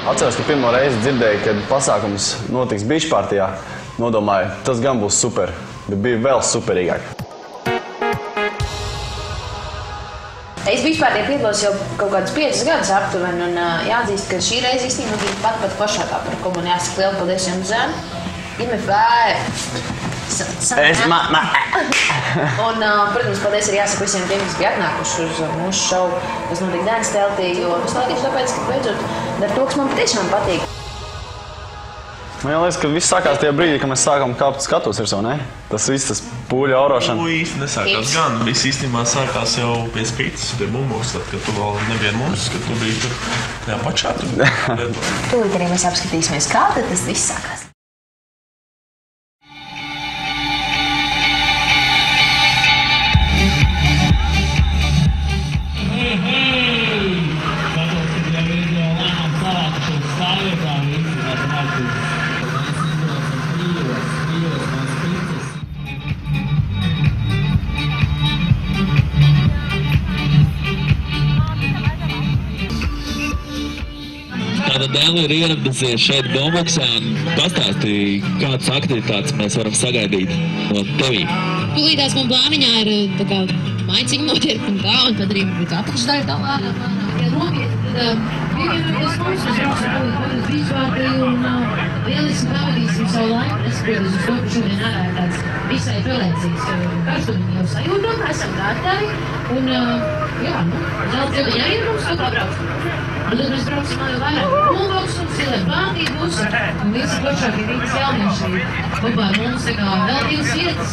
Atceros, ka pirmo reizi dzirdēju, kad pasākums notiks Beachpartijā. Nodomāju, tas gan būs super, bet bija vēl superīgāk. Es Beachpartijā piedalos jau kaut kādus 5 gadus aptuveni, un jāatzīst, ka šī reize īstenībā bija pat plašākā, par ko man jāsaka liela paldies jums, Zēn. Give me 5. Un, protams, paldies arī jāsaka visiem tiem, kas bija atnākuši uz mūsu šovu, kas notika Dēnas teltī, jo es laikam tāpēc, ka beidzot dar to, kas man patiešām patīk. Man liekas, ka viss sākās tajā brīdī, kad mēs sākām kāpt skatos virsū, ne? Tas viss, tas pūļa aurošana. Īsti nesākās gan. Viss īstenībā sākās jau pie spītas, pie bumbos, tad, kad tu vēl nebija ar mums, kad tu biji tur tajā pašā. Tūlīt arī mēs apskatīsimies, kā tad tas viss sākās. Tātad Dēli ir ieradusies šeit Domboksā un pastāstīja, kādas aktivitātes mēs varam sagaidīt no tevī. Tūlītās man plāniņā ir tā kā maiciņa notiek un tā, un tad arī varbūt apakšdaļa tā lēnām. Ja nopietni, tad pievienoties mums, mēs braucam Beachpartiju un lieliski pavadīsim savu laiku, neskatoties uz to, ka šodien ārā ir tāds visai pelēcīgs karstumiņu jau sajūtam, esam gatavi, un jā, daudz jau jāiet mums kaut kā braucam. Un tad mēs brauksim vēl vairāk Bumboksu, Silē Plātī būs, un visi plašākie Rīgas jaunieši kopā ar mums, tā kā vēl 2 vietas,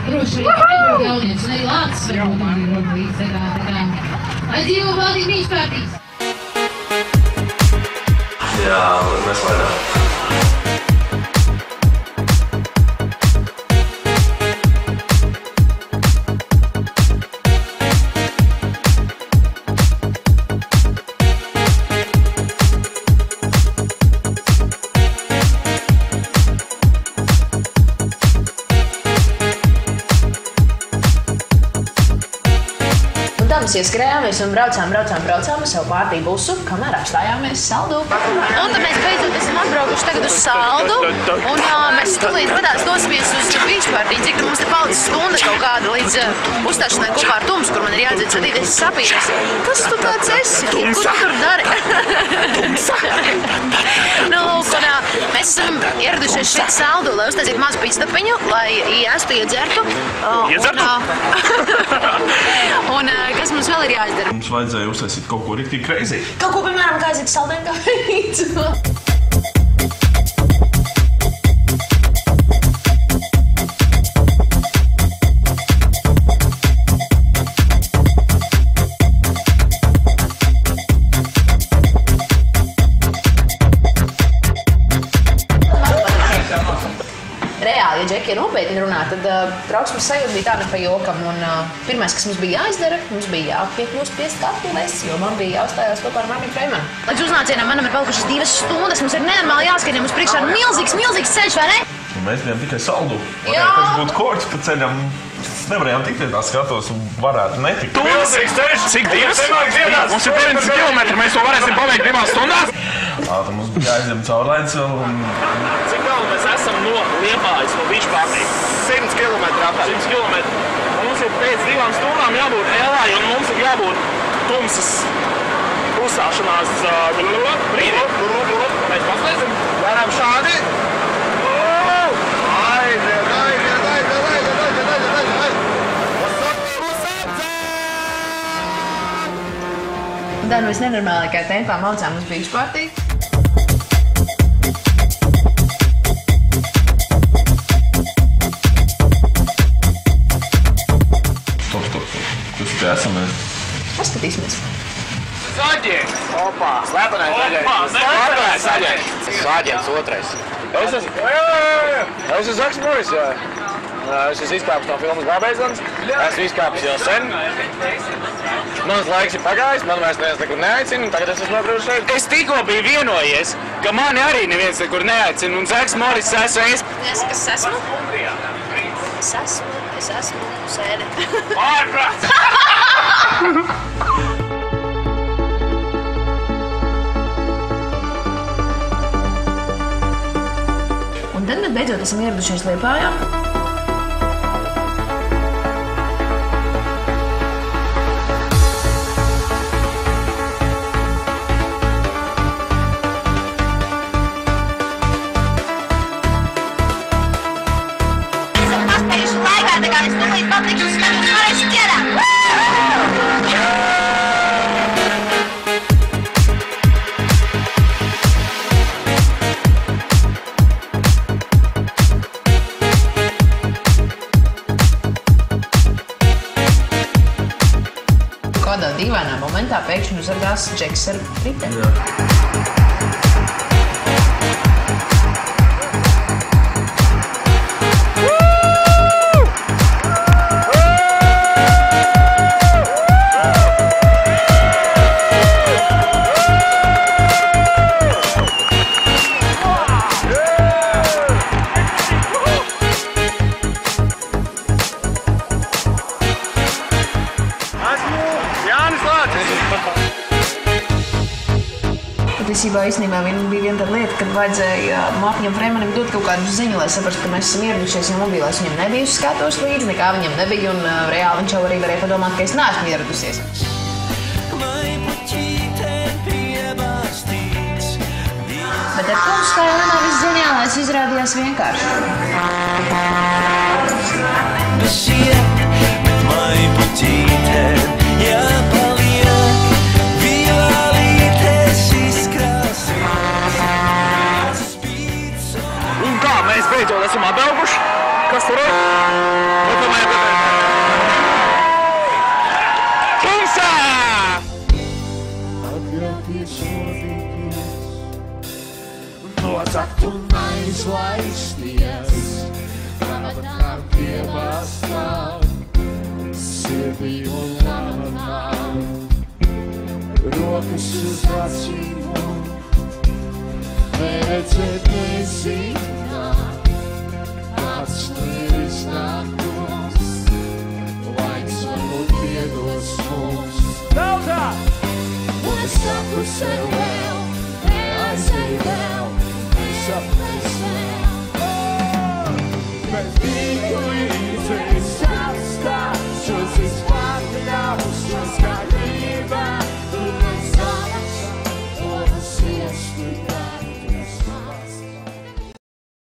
droši arī Redroga jaunieši, un arī Lācis varbūt arī roka līdz, tā kā, lai dzīvo valdīt Beachpartijas! Jā, mēs vairāk. Mēs ieskrējāmies un braucām ar savu pārtīju busu, kamēr apstājāmies Saldu. Un tad mēs beidzot esam atbraukuši tagad uz Saldu, un mēs tūlīt vadās dosimies uz Beachpartiju, cik mums te palicis stunda kaut kāda līdz uzstāšanai kopā ar Tums, kur man ir jādzird sadīties sapīres. Kas tu tāds esi? Ko tu tur dari? Nu, lūk, un mēs esam ieradušies šeit Saldu, lai uztaisītu mazu pīstapiņu, lai iestu, iedzertu. Un kas mums vēl ir jāizdara? Mums vajadzēja uztaisīt kaut ko riktīgi crazy. Kaut ko, piemēram, kā aiziet saldēnkāpīcu. Reāli, ja Džeki ir nopietni runā, tad trauksmes sajūta bija tāda pa jokam. Un pirmais, kas mums bija jāizdara, mums bija jāpiekļūst pie skatuves, jo man bija jāuzstājās kopā ar Marniju Freimanu. Līdz uznācienam manam ir palikušas 2 stundas, mums ir nenormāli jāskrien, mums priekšā ir milzīgs ceļš, vai ne? Mēs bijām tikai Saldu. Tas būtu korķis pa ceļam. Nevarējām tikt pie tā skatos un varētu netikt. Milzīgs ceļš! Cik divas? Mums ir 90 km, mēs to varēsim paveikt 2 stundās. Tad mums bija jāizņem caurlaids un... Cik tālu mēs esam no Liepājas, no Beachpartijas? 100 km apkārt. 100 km. Mums ir pēc 2 stundām jābūt Elai un mums ir jābūt Tumsas uzsāšanās brīdī. Mēs paslēdzam. Varam šādi. Tā mēs nenormālākā tempā maucām uz Beachpartiju. Stop. Kas te esam mēs? Paskatīsimies. Saģēns! Opā! Slepenais saģēns! Saģēns otrais. Es esmu Zaks Moris, jā. Es esmu izkāpis no filmas Gābeizdans. Esmu izkāpis jau sen. Mans laiks ir pagājis, man vairs neviens nekur neaicina, un tagad es esmu nokļuvis šeit. Es tikko biju vienojies, ka mani arī neviens nekur neaicina, un Zaks Moris esmu es. Kas esmu? Es esmu sēde. Ārprāts! Tad mēs beidzot esam ieradušies Liepājā. Kādā dīvainā momentā pēkšņi uzrādās Džeks ar riteni. Patiesībā īstenībā bija viena tāda lieta, kad vajadzēja Mārtiņam Freimanim dot kaut kādu ziņu, lai saprastu, ka mēs esam ieradušies, jo mobilais viņam nebija uz skatuves līdzi, nekā viņam nebija, un reāli viņš jau arī varēja padomāt, ka es neesmu ieradusies. Bet ar kungs kā jau runā viss ģeniālais izrādījās vienkārši. Mēs beidzot esam atbraukuši. Kas tur ir? Tumsā! Atļauties šodienas, nozakt un aizlaisties, tāpat kā Dievā stāv, sirdī un manā, rokas uz acīm, neredzēt nezināt. Pats nevis nākos, laiks varbūt piedos mums. Tautā! Un es saku sev vēl, neaizēj vēl, es